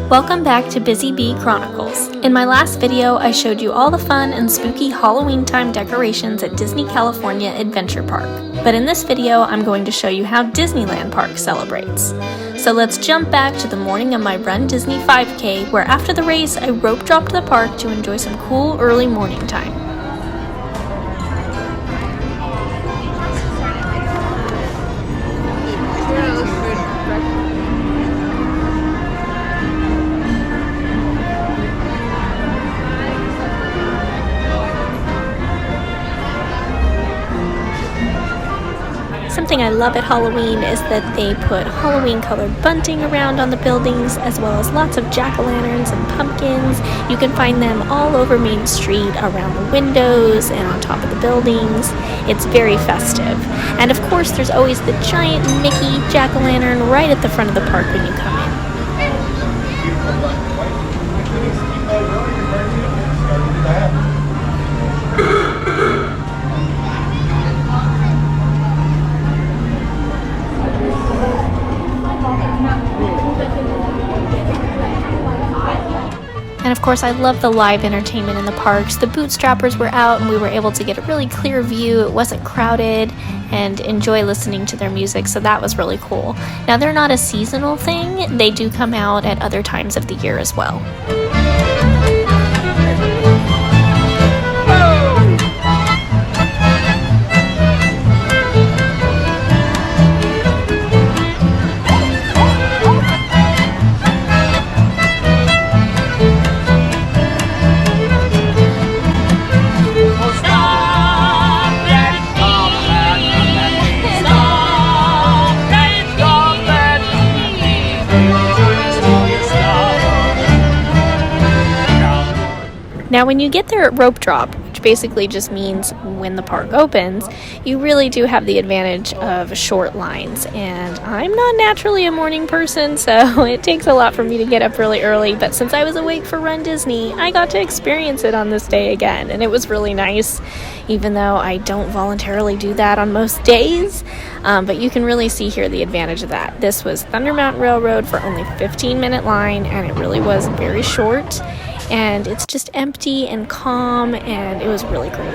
Welcome back to Busy Bee Chronicles. In my last video, I showed you all the fun and spooky Halloween-time decorations at Disney California Adventure Park. But in this video, I'm going to show you how Disneyland Park celebrates. So let's jump back to the morning of my Run Disney 5K, where after the race, I rope dropped the park to enjoy some cool early morning time. Something I love at Halloween is that they put Halloween colored bunting around on the buildings, as well as lots of jack-o'-lanterns and pumpkins. You can find them all over Main Street, around the windows and on top of the buildings. It's very festive. And of course, there's always the giant Mickey jack-o'-lantern right at the front of the park when you come in. And of course, I love the live entertainment in the parks. The bootstrappers were out and we were able to get a really clear view. It wasn't crowded and enjoy listening to their music, so that was really cool. Now, they're not a seasonal thing. They do come out at other times of the year as well. Now, when you get there at rope drop, which basically just means when the park opens, you really do have the advantage of short lines. And I'm not naturally a morning person, so it takes a lot for me to get up really early. But since I was awake for Run Disney, I got to experience it on this day again. And it was really nice, even though I don't voluntarily do that on most days. But you can really see here the advantage of that. This was Thunder Mountain Railroad for only 15-minute line, and it really was very short. And it's just empty and calm, and it was really great.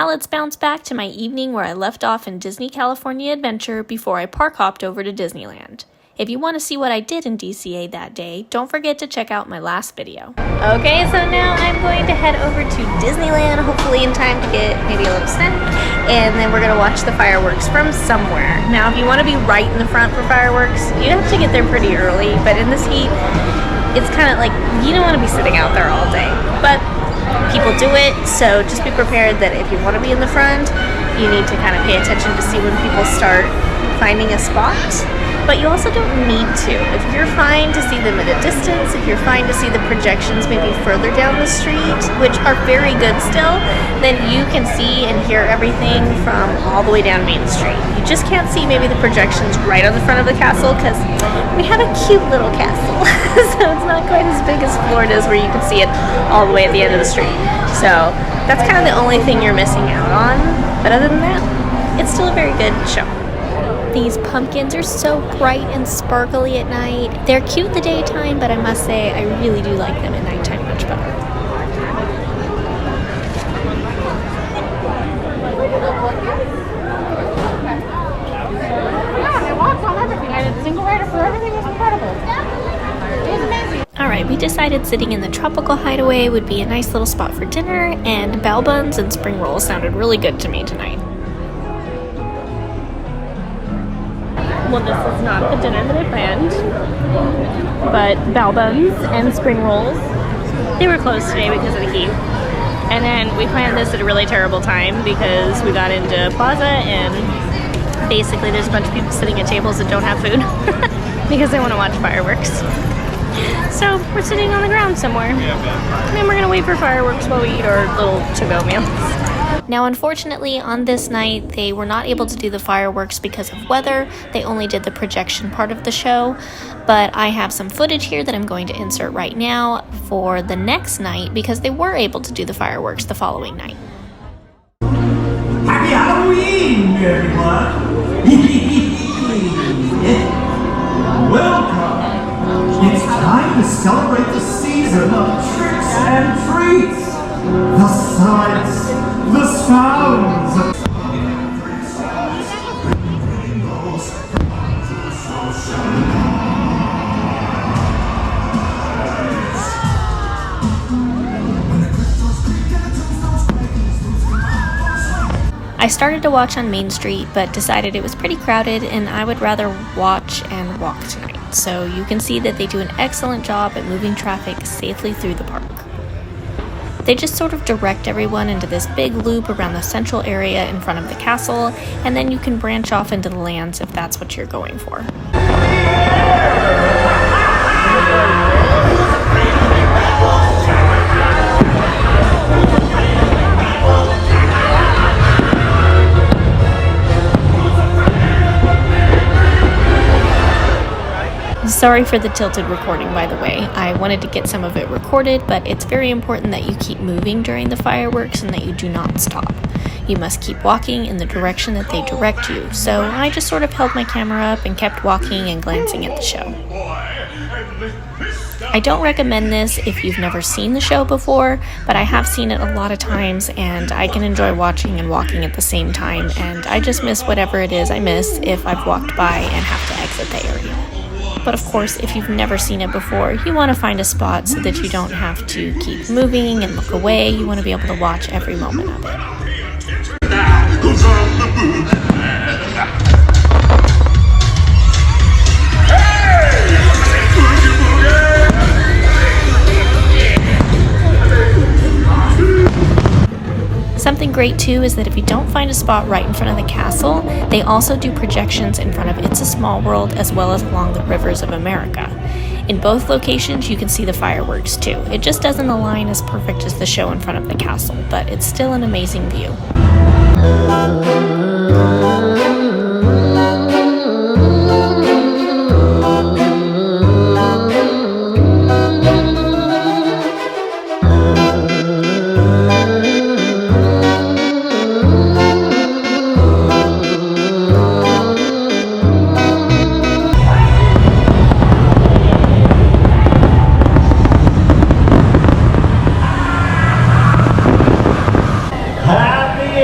Now let's bounce back to my evening where I left off in Disney California Adventure before I park hopped over to Disneyland. If you want to see what I did in DCA that day, don't forget to check out my last video. Okay, so now I'm going to head over to Disneyland, hopefully in time to get maybe a little snack, and then we're going to watch the fireworks from somewhere. Now, if you want to be right in the front for fireworks, you have to get there pretty early, but in this heat, it's kind of like, you don't want to be sitting out there all day, but people do it, so just be prepared that if you want to be in the front, you need to kind of pay attention to see when people start finding a spot. But you also don't need to. If you're fine to see them at a distance, if you're fine to see the projections maybe further down the street, which are very good still, then you can see and hear everything from all the way down Main Street. You just can't see maybe the projections right on the front of the castle because we have a cute little castle. So it's not quite as big as Florida's where you can see it all the way at the end of the street. So that's kind of the only thing you're missing out on. But other than that, it's still a very good show. These pumpkins are so bright and sparkly at night. They're cute in the daytime, but I must say I really do like them at nighttime much better. Yeah, they walked on everything. I did a single rider for everything. It was incredible. It was amazing. Alright, we decided sitting in the Tropical Hideaway would be a nice little spot for dinner, and bao buns and spring rolls sounded really good to me tonight. Well, this is not the dinner that I planned, but bao buns and spring rolls, they were closed today because of the heat. And then we planned this at a really terrible time because we got into Plaza and basically there's a bunch of people sitting at tables that don't have food because they want to watch fireworks. So we're sitting on the ground somewhere, and then we're gonna wait for fireworks while we eat our little to-go meals. Now, unfortunately, on this night, they were not able to do the fireworks because of weather. They only did the projection part of the show, but I have some footage here that I'm going to insert right now for the next night because they were able to do the fireworks the following night. Happy Halloween, everyone! Welcome! It's time to celebrate the season of tricks and treats! The sights, the sounds! I started to watch on Main Street, but decided it was pretty crowded and I would rather watch and walk tonight. So you can see that they do an excellent job at moving traffic safely through the park. They just sort of direct everyone into this big loop around the central area in front of the castle, and then you can branch off into the lands if that's what you're going for. Sorry for the tilted recording, by the way. I wanted to get some of it recorded, but it's very important that you keep moving during the fireworks and that you do not stop. You must keep walking in the direction that they direct you. So I just sort of held my camera up and kept walking and glancing at the show. I don't recommend this if you've never seen the show before, but I have seen it a lot of times and I can enjoy watching and walking at the same time, and I just miss whatever it is I miss if I've walked by and have to exit the area. But of course, if you've never seen it before, you want to find a spot so that you don't have to keep moving and look away. You want to be able to watch every moment of it. Something great too is that if you don't find a spot right in front of the castle, they also do projections in front of It's a Small World as well as along the rivers of America. In both locations you can see the fireworks too. It just doesn't align as perfect as the show in front of the castle, but it's still an amazing view. Happy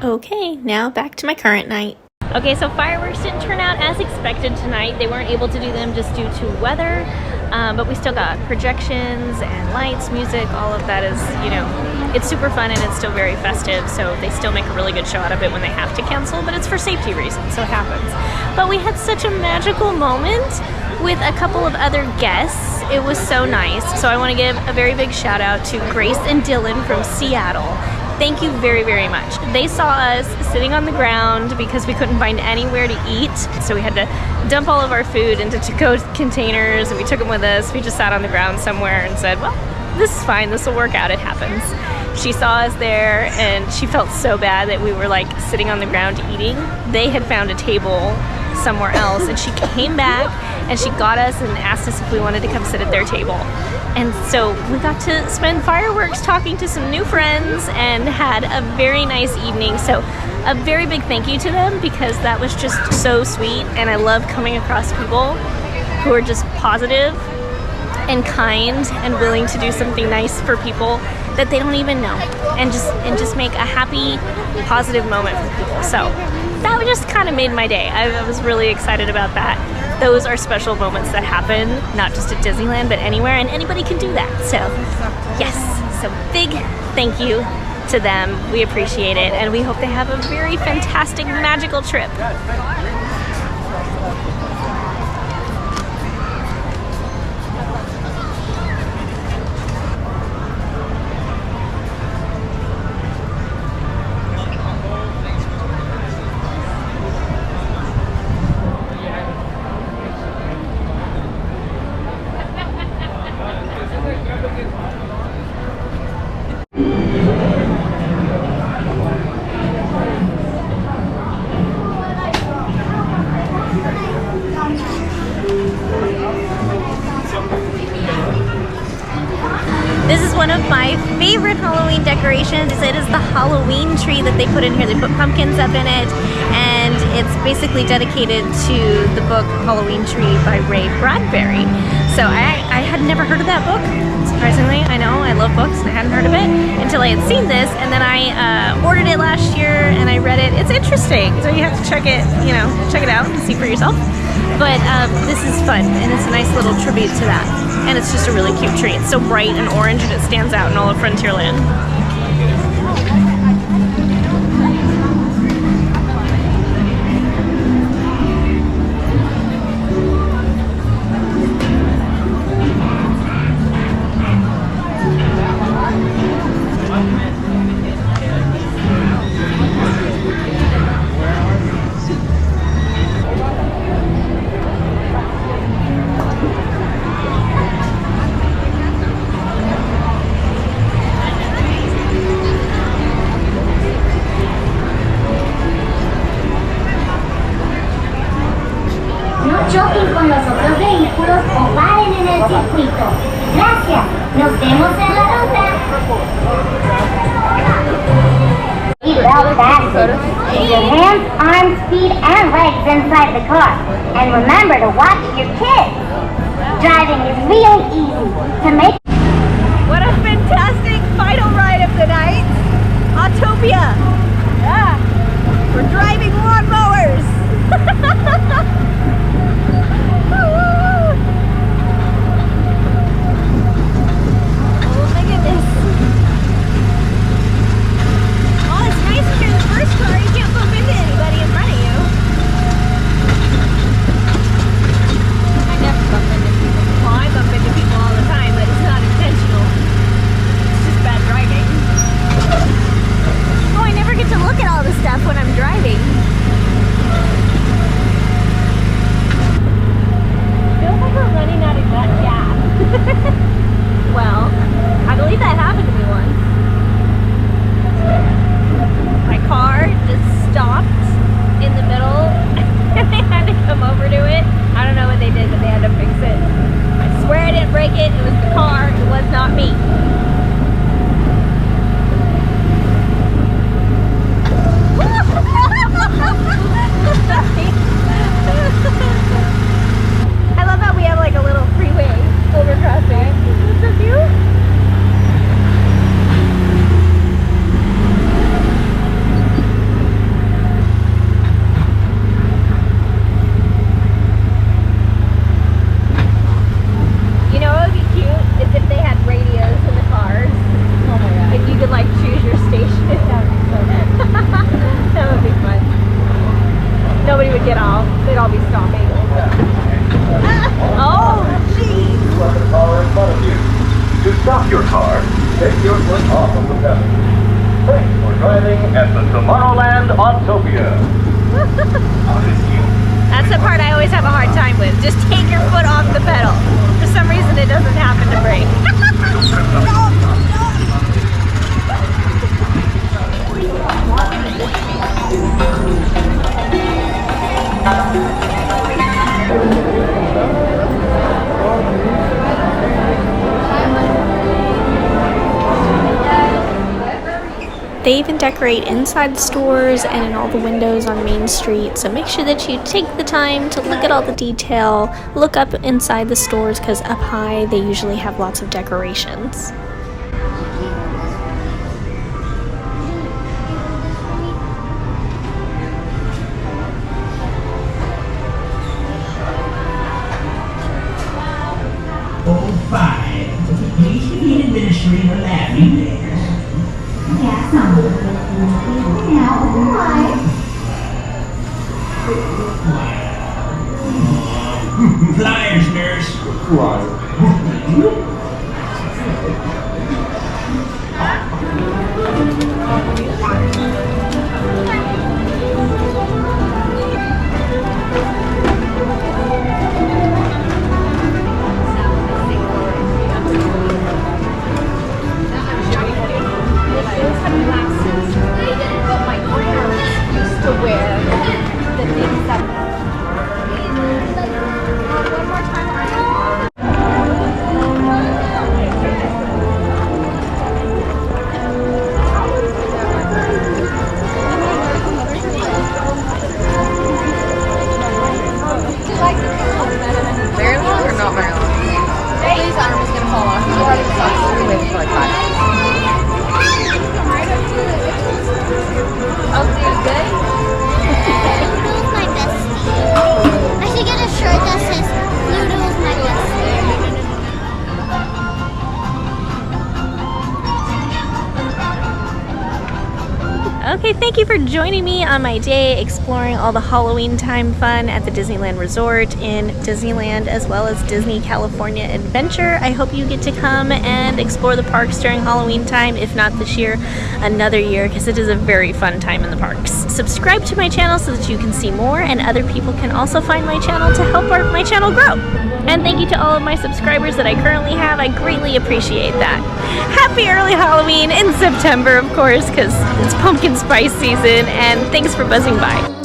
Okay, now back to my current night. Okay, so fireworks didn't turn out as expected tonight. They weren't able to do them just due to weather, but we still got projections and lights, music, all of that is, you know, it's super fun and it's still very festive, so they still make a really good show out of it when they have to cancel, but it's for safety reasons, so it happens. But we had such a magical moment with a couple of other guests. It was so nice. So I want to give a very big shout out to Grace and Dylan from Seattle. Thank you very, very much. They saw us sitting on the ground because we couldn't find anywhere to eat. So we had to dump all of our food into to-go containers and we took them with us. We just sat on the ground somewhere and said, well, this is fine, this will work out, it happens. She saw us there and she felt so bad that we were like sitting on the ground eating. They had found a table somewhere else and she came back and she got us and asked us if we wanted to come sit at their table. And so we got to spend fireworks talking to some new friends and had a very nice evening. So a very big thank you to them because that was just so sweet, and I love coming across people who are just positive and kind and willing to do something nice for people that they don't even know, and just make a happy, positive moment for people. So that just kind of made my day. I was really excited about that. Those are special moments that happen, not just at Disneyland, but anywhere, and anybody can do that. So yes, so big thank you to them. We appreciate it, and we hope they have a very fantastic, magical trip. This is one of my favorite Halloween decorations. It is the Halloween tree that they put in here. They put pumpkins up in it, and it's basically dedicated to the book Halloween Tree by Ray Bradbury. So I had never heard of that book. Surprisingly, I know, I love books and I hadn't heard of it until I had seen this, and then I ordered it last year and I read it. It's interesting, so you have to check it, you know, check it out and see for yourself. But this is fun, and it's a nice little tribute to that. And it's just a really cute tree. It's so bright and orange and it stands out in all of Frontierland. Choquen con los otros vehículos o paren en el circuito. Gracias. Nos vemos en la ruta. Seatbelt fastened. Keep your hands, arms, feet, and legs inside the car. And remember to watch your kids. Driving is real easy. To make What a fantastic final ride of the night. Autopia. Yeah. We're driving lawnmowers. Oh, I never of the pedal. Thanks for driving at the Tomorrowland Autopia. That's the part I always have a hard time with. Just take your foot off the pedal. For some reason it doesn't happen to brake. They even decorate inside the stores and in all the windows on Main Street, so make sure that you take the time to look at all the detail, look up inside the stores because up high they usually have lots of decorations. Oh, fine. Please begin administering the Larry there. Yes, now, why? Flyers, nurse. Okay, thank you for joining me on my day exploring all the Halloween time fun at the Disneyland Resort in Disneyland as well as Disney California Adventure. I hope you get to come and explore the parks during Halloween time, if not this year, another year, because it is a very fun time in the parks. Subscribe to my channel so that you can see more and other people can also find my channel to help my channel grow. And thank you to all of my subscribers that I currently have. I greatly appreciate that. Happy early Halloween in September, of course, because it's pumpkin spice season, and thanks for buzzing by.